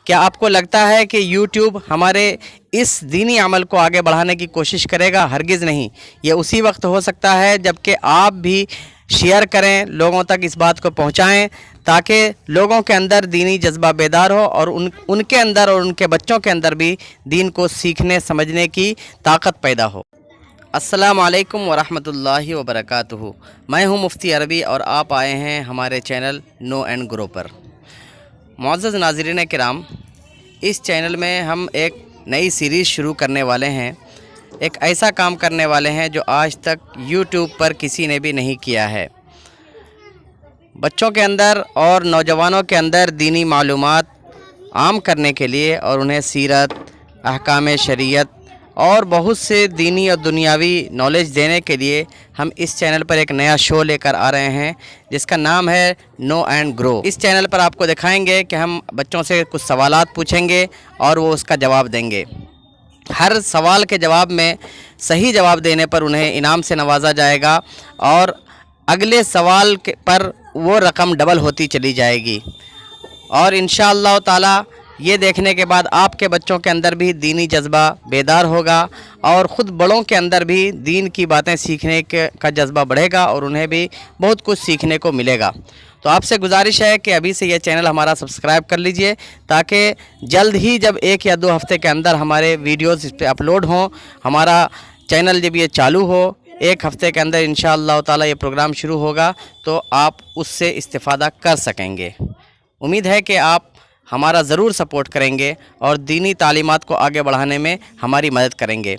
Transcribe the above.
क्या आपको लगता है कि YouTube हमारे इस दीनी अमल को आगे बढ़ाने की कोशिश करेगा? हरगिज़ नहीं। ये उसी वक्त हो सकता है जबकि आप भी शेयर करें, लोगों तक इस बात को पहुंचाएं, ताकि लोगों के अंदर दीनी जज्बा बेदार हो और उनके अंदर और उनके बच्चों के अंदर भी दीन को सीखने समझने की ताकत पैदा हो। अस्सलाम वालेकुम वरहमतुल्लाहि वबरकातुहू। मैं हूं मुफ्ती अरबी और आप आए हैं हमारे चैनल नो एंड ग्रो पर। मुअज़्ज़ज़ नाज़रीन किराम, इस चैनल में हम एक नई सीरीज़ शुरू करने वाले हैं। एक ऐसा काम करने वाले हैं जो आज तक YouTube पर किसी ने भी नहीं किया है। बच्चों के अंदर और नौजवानों के अंदर दीनी मालूमात आम करने के लिए और उन्हें सीरत, अहकाम शरीयत और बहुत से दीनी और दुनियावी नॉलेज देने के लिए हम इस चैनल पर एक नया शो लेकर आ रहे हैं जिसका नाम है नो एंड ग्रो। इस चैनल पर आपको दिखाएंगे कि हम बच्चों से कुछ सवालात पूछेंगे और वो उसका जवाब देंगे। हर सवाल के जवाब में सही जवाब देने पर उन्हें इनाम से नवाजा जाएगा और अगले सवाल पर वो रकम डबल होती चली जाएगी। और इंशाअल्लाह ताला ये देखने के बाद आपके बच्चों के अंदर भी दीनी जज्बा बेदार होगा और ख़ुद बड़ों के अंदर भी दीन की बातें सीखने का जज्बा बढ़ेगा और उन्हें भी बहुत कुछ सीखने को मिलेगा। तो आपसे गुजारिश है कि अभी से ये चैनल हमारा सब्सक्राइब कर लीजिए, ताकि जल्द ही जब 1 या 2 हफ्ते के अंदर हमारे वीडियोज़ इस पर अपलोड हों, हमारा चैनल जब ये चालू हो 1 हफ्ते के अंदर इंशाअल्लाह ताला ये प्रोग्राम शुरू होगा तो आप उससे इस्तिफ़ादा कर सकेंगे। उम्मीद है कि आप हमारा ज़रूर सपोर्ट करेंगे और दीनी तालीमात को आगे बढ़ाने में हमारी मदद करेंगे।